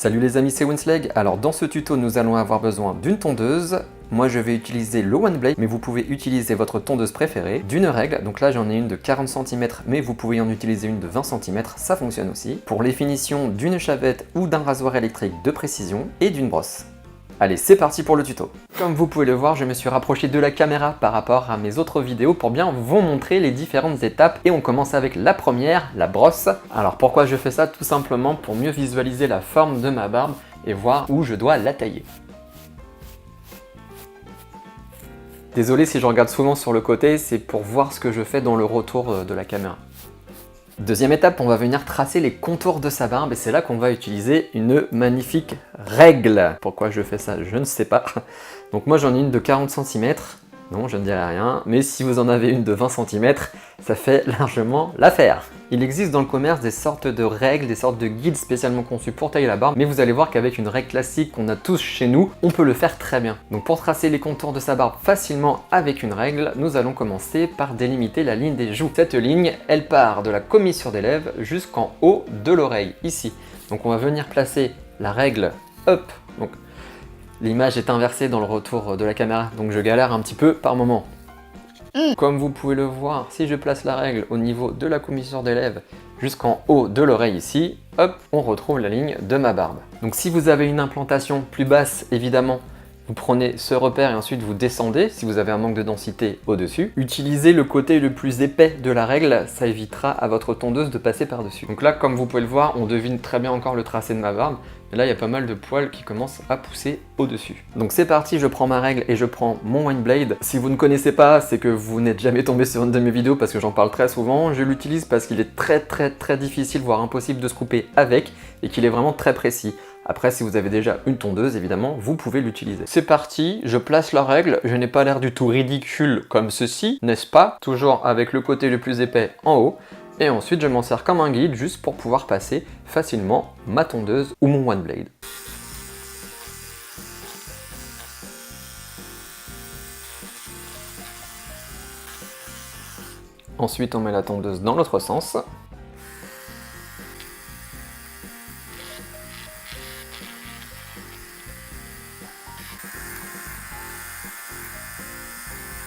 Salut les amis, c'est Winsleg. Alors dans ce tuto, nous allons avoir besoin d'une tondeuse. Moi je vais utiliser le One Blade, mais vous pouvez utiliser votre tondeuse préférée, d'une règle, donc là j'en ai une de 40 cm, mais vous pouvez en utiliser une de 20 cm, ça fonctionne aussi. Pour les finitions, d'une chavette ou d'un rasoir électrique de précision, et d'une brosse. Allez, c'est parti pour le tuto. Comme vous pouvez le voir, je me suis rapproché de la caméra par rapport à mes autres vidéos pour bien vous montrer les différentes étapes. Et on commence avec la première, la brosse. Alors pourquoi je fais ça? Tout simplement pour mieux visualiser la forme de ma barbe et voir où je dois la tailler. Désolé si je regarde souvent sur le côté, c'est pour voir ce que je fais dans le retour de la caméra. Deuxième étape, on va venir tracer les contours de sa barbe et c'est là qu'on va utiliser une magnifique règle. Pourquoi je fais ça? Je ne sais pas. Donc moi j'en ai une de 40 cm, non je ne dirai rien, mais si vous en avez une de 20 cm, ça fait largement l'affaire. Il existe dans le commerce des sortes de règles, des sortes de guides spécialement conçus pour tailler la barbe, mais vous allez voir qu'avec une règle classique qu'on a tous chez nous, on peut le faire très bien. Donc pour tracer les contours de sa barbe facilement avec une règle, nous allons commencer par délimiter la ligne des joues. Cette ligne, elle part de la commissure des lèvres jusqu'en haut de l'oreille, ici. Donc on va venir placer la règle, hop, donc l'image est inversée dans le retour de la caméra, donc je galère un petit peu par moment. Comme vous pouvez le voir, si je place la règle au niveau de la commissure des lèvres jusqu'en haut de l'oreille ici, hop, on retrouve la ligne de ma barbe. Donc si vous avez une implantation plus basse, évidemment, vous prenez ce repère et ensuite vous descendez, si vous avez un manque de densité au-dessus. Utilisez le côté le plus épais de la règle, ça évitera à votre tondeuse de passer par-dessus. Donc là, comme vous pouvez le voir, on devine très bien encore le tracé de ma barbe. Et là, il y a pas mal de poils qui commencent à pousser au-dessus. Donc c'est parti, je prends ma règle et je prends mon One Blade. Si vous ne connaissez pas, c'est que vous n'êtes jamais tombé sur une de mes vidéos parce que j'en parle très souvent. Je l'utilise parce qu'il est très difficile, voire impossible de se couper avec et qu'il est vraiment très précis. Après, si vous avez déjà une tondeuse, évidemment, vous pouvez l'utiliser. C'est parti, je place la règle. Je n'ai pas l'air du tout ridicule comme ceci, n'est-ce pas? Toujours avec le côté le plus épais en haut. Et ensuite, je m'en sers comme un guide juste pour pouvoir passer facilement ma tondeuse ou mon One Blade. Ensuite, on met la tondeuse dans l'autre sens.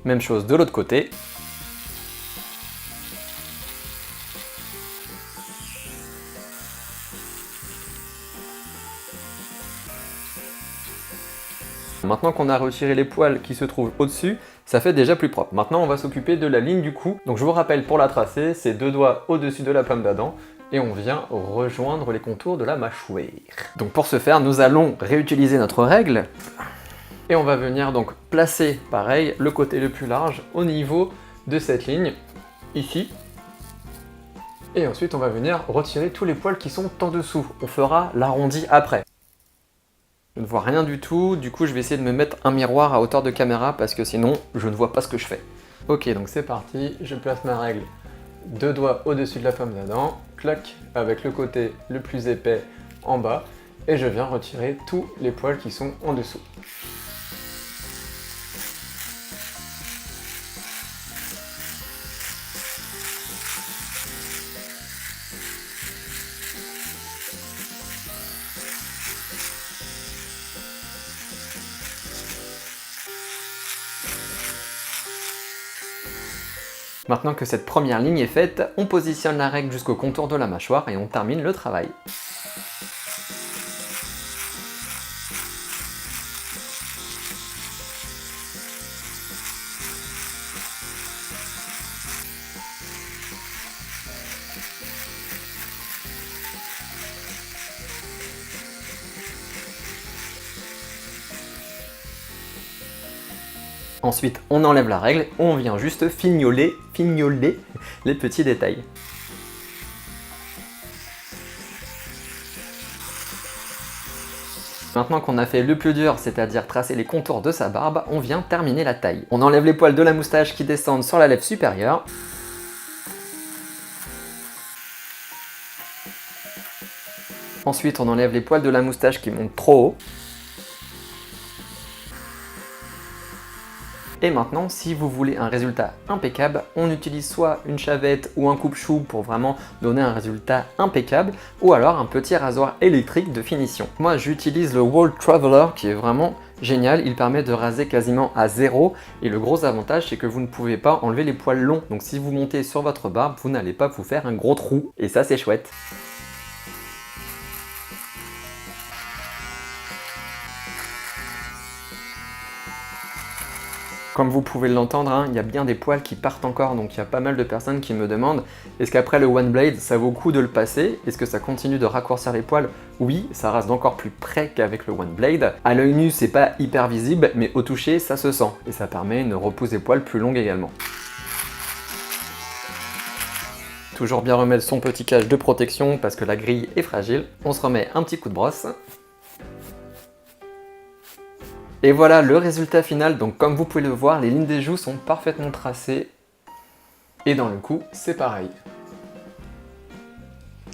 Même chose de l'autre côté. Maintenant qu'on a retiré les poils qui se trouvent au-dessus, ça fait déjà plus propre. Maintenant, on va s'occuper de la ligne du cou. Donc je vous rappelle, pour la tracer, c'est 2 doigts au-dessus de la pomme d'Adam et on vient rejoindre les contours de la mâchoire. Donc pour ce faire, nous allons réutiliser notre règle et on va venir donc placer, pareil, le côté le plus large au niveau de cette ligne, ici. Et ensuite, on va venir retirer tous les poils qui sont en dessous. On fera l'arrondi après. Je ne vois rien du tout, du coup je vais essayer de me mettre un miroir à hauteur de caméra parce que sinon je ne vois pas ce que je fais. Ok, donc c'est parti, je place ma règle 2 doigts au-dessus de la pomme d'Adam, clac, avec le côté le plus épais en bas, et je viens retirer tous les poils qui sont en dessous. Maintenant que cette première ligne est faite, on positionne la règle jusqu'au contour de la mâchoire et on termine le travail. Ensuite, on enlève la règle, on vient juste fignoler les petits détails. Maintenant qu'on a fait le plus dur, c'est-à-dire tracer les contours de sa barbe, on vient terminer la taille. On enlève les poils de la moustache qui descendent sur la lèvre supérieure. Ensuite, on enlève les poils de la moustache qui montent trop haut. Et maintenant, si vous voulez un résultat impeccable, on utilise soit une chavette ou un coupe-chou pour vraiment donner un résultat impeccable, ou alors un petit rasoir électrique de finition. Moi, j'utilise le Wall Traveler qui est vraiment génial, il permet de raser quasiment à zéro et le gros avantage c'est que vous ne pouvez pas enlever les poils longs. Donc si vous montez sur votre barbe, vous n'allez pas vous faire un gros trou et ça c'est chouette. Comme vous pouvez l'entendre, hein, il y a bien des poils qui partent encore, donc il y a pas mal de personnes qui me demandent est-ce qu'après le One Blade, ça vaut le coup de le passer? Est-ce que ça continue de raccourcir les poils? Oui, ça reste d'encore plus près qu'avec le One Blade. À l'œil nu, c'est pas hyper visible, mais au toucher, ça se sent. Et ça permet une repousse des poils plus longue également. Toujours bien remettre son petit cage de protection parce que la grille est fragile. On se remet un petit coup de brosse. Et voilà le résultat final, donc comme vous pouvez le voir, les lignes des joues sont parfaitement tracées. Et dans le cou, c'est pareil.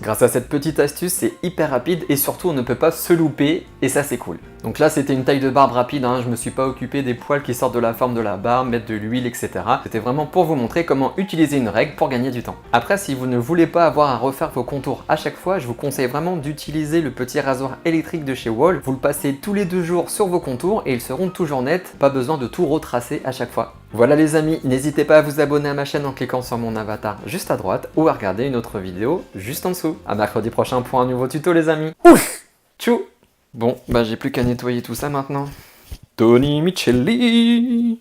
Grâce à cette petite astuce, c'est hyper rapide et surtout on ne peut pas se louper et ça c'est cool. Donc là c'était une taille de barbe rapide, hein, je me suis pas occupé des poils qui sortent de la forme de la barbe, mettre de l'huile, etc. C'était vraiment pour vous montrer comment utiliser une règle pour gagner du temps. Après, si vous ne voulez pas avoir à refaire vos contours à chaque fois, je vous conseille vraiment d'utiliser le petit rasoir électrique de chez Wall. Vous le passez tous les 2 jours sur vos contours et ils seront toujours nets, pas besoin de tout retracer à chaque fois. Voilà les amis, n'hésitez pas à vous abonner à ma chaîne en cliquant sur mon avatar juste à droite ou à regarder une autre vidéo juste en dessous. À mercredi prochain pour un nouveau tuto les amis. Ouf! Tchou! Bon, bah j'ai plus qu'à nettoyer tout ça maintenant. Tony Micheli!